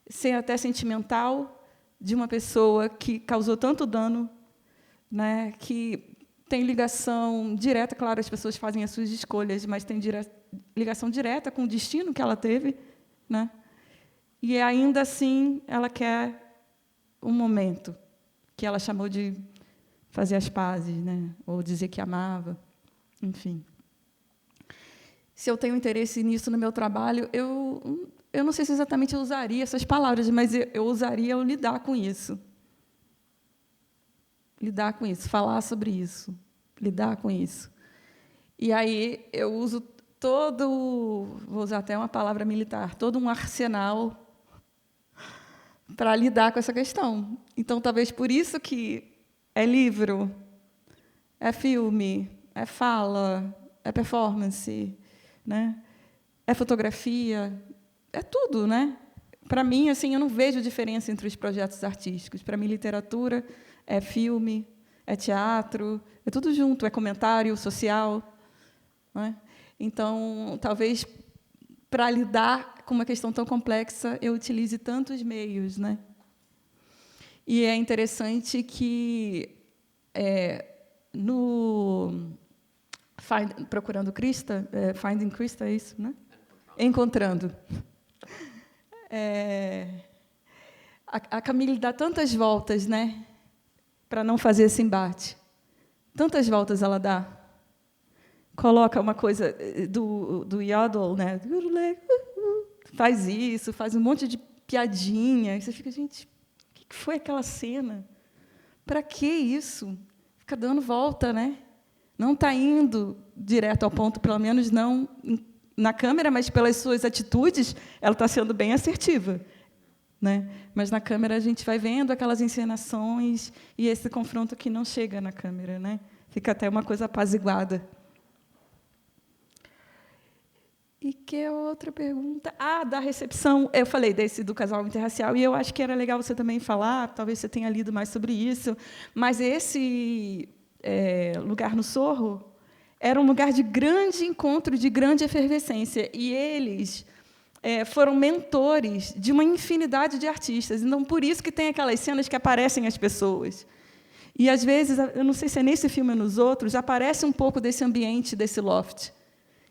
ser até sentimental, de uma pessoa que causou tanto dano, né, que tem ligação direta, claro, as pessoas fazem as suas escolhas, mas tem ligação direta com o destino que ela teve, né? E, ainda assim, ela quer um momento que ela chamou de fazer as pazes, né? Ou dizer que amava, enfim. Se eu tenho interesse nisso no meu trabalho, eu não sei se exatamente eu usaria essas palavras, mas eu usaria o lidar com isso. Lidar com isso, falar sobre isso, lidar com isso. E aí eu uso vou usar até uma palavra militar, todo um arsenal para lidar com essa questão. Então, talvez por isso que é livro, é filme, é fala, é performance, né? É fotografia, é tudo, né? para mim, assim, eu não vejo diferença entre os projetos artísticos. Para mim, literatura é filme, é teatro, é tudo junto, é comentário social. Não é? Então, talvez, para lidar com uma questão tão complexa, eu utilize tantos meios. Né? E é interessante que, no Procurando Krista, Finding Krista, é isso, né? Encontrando. A Camille dá tantas voltas, né, para não fazer esse embate. Tantas voltas ela dá. Coloca uma coisa do Yodel, né? Faz isso, faz um monte de piadinha. E você fica, gente, o que foi aquela cena? Para que isso? Fica dando volta, né? Não está indo direto ao ponto, pelo menos não na câmera, mas pelas suas atitudes, ela está sendo bem assertiva. Né? Mas na câmera a gente vai vendo aquelas encenações e esse confronto que não chega na câmera. Né? Fica até uma coisa apaziguada. E que outra pergunta? Da recepção. Eu falei do casal interracial, e eu acho que era legal você também falar, talvez você tenha lido mais sobre isso, mas esse lugar no Sorro era um lugar de grande encontro, de grande efervescência, e eles foram mentores de uma infinidade de artistas. Então, por isso que tem aquelas cenas que aparecem as pessoas. E, às vezes, eu não sei se é nesse filme ou nos outros, aparece um pouco desse ambiente, desse loft,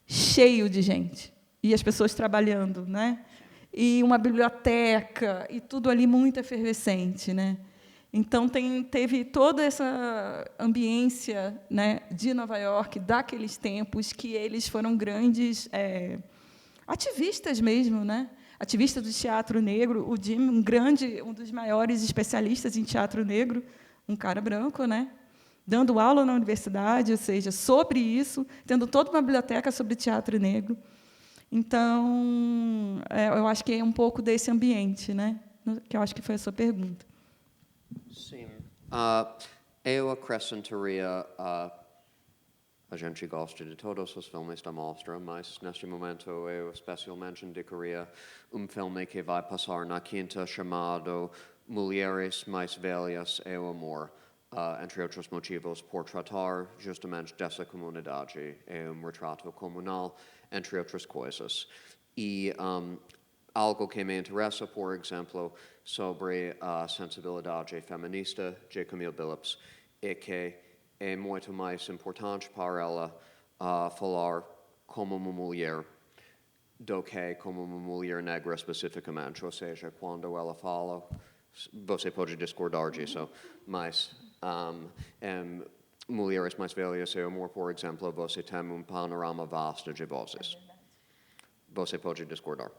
cheio de gente, e as pessoas trabalhando, né? E uma biblioteca, e tudo ali muito efervescente. Né? Então, teve toda essa ambiência, né, de Nova York, daqueles tempos, que eles foram grandes ativistas mesmo, né? Ativistas do teatro negro. O Jim, um dos maiores especialistas em teatro negro, um cara branco, né? Dando aula na universidade, ou seja, sobre isso, tendo toda uma biblioteca sobre teatro negro. Então, eu acho que é um pouco desse ambiente, né? Que eu acho que foi a sua pergunta. Sim. Eu acrescentaria, a gente gosta de todos os filmes da mostra, mas, neste momento, eu especialmente indicaria filme que vai passar na quinta chamado Mulheres Mais Velhas e o Amor. Entre outros motivos, por tratar justamente dessa comunidade, retrato comunal, entre outras coisas. E algo que me interessa, por exemplo, sobre a sensibilidade feminista de Camille Billups, é que é muito mais importante para ela falar como uma mulher do que como uma mulher negra especificamente. Ou seja, quando ela fala, você pode discordar disso, mas Mulheres Mais Velhas e Amor, por exemplo, você tem panorama vasto de vozes. Você pode discordar.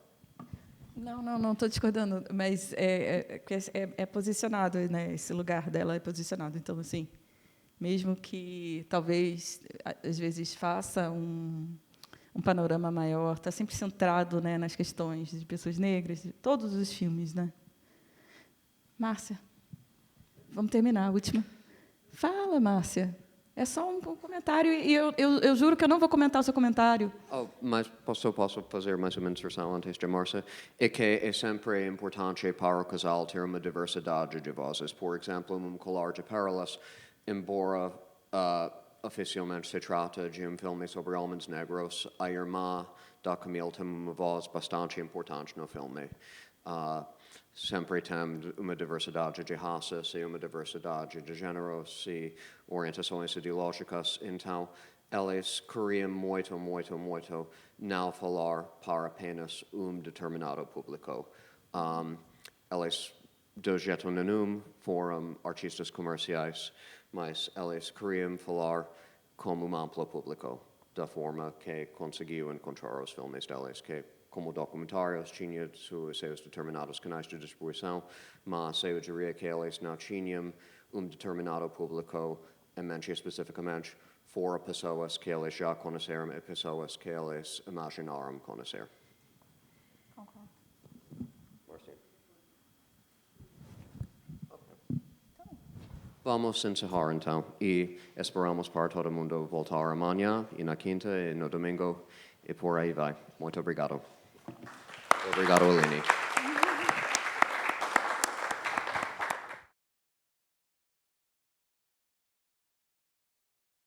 Não estou discordando, mas é posicionado, né? Esse lugar dela é posicionado. Então, assim, mesmo que talvez às vezes faça um panorama maior, está sempre centrado, né, nas questões de pessoas negras, de todos os filmes, né? Márcia, vamos terminar a última. Fala, Márcia. É só um comentário e eu juro que eu não vou comentar o seu comentário. Mas posso fazer mais uma inserção antes de Márcia? É que é sempre importante para o casal ter uma diversidade de vozes. Por exemplo, Colar de Pérolas, embora oficialmente se trata de filme sobre homens negros, a irmã da Camille tem uma voz bastante importante no filme. Sempre tem uma diversidade de raças e uma diversidade de géneros e orientações ideológicas. Então, eles queriam muito não falar para apenas determinado público. Eles dojetam foram artistas comerciais, mas eles queriam falar como amplo público, da forma que conseguiu encontrar os filmes deles, que como documentários, tinha seus determinados canais de distribuição, mas eu diria que eles não tinham determinado público, em mente especificamente, fora pessoas que eles já conheceram e pessoas que eles imaginaram conhecer. Concordo. Vamos encerrar então e esperamos para todo mundo voltar amanhã e na quinta e no domingo e por aí vai. Muito obrigado. Obrigado, Aline.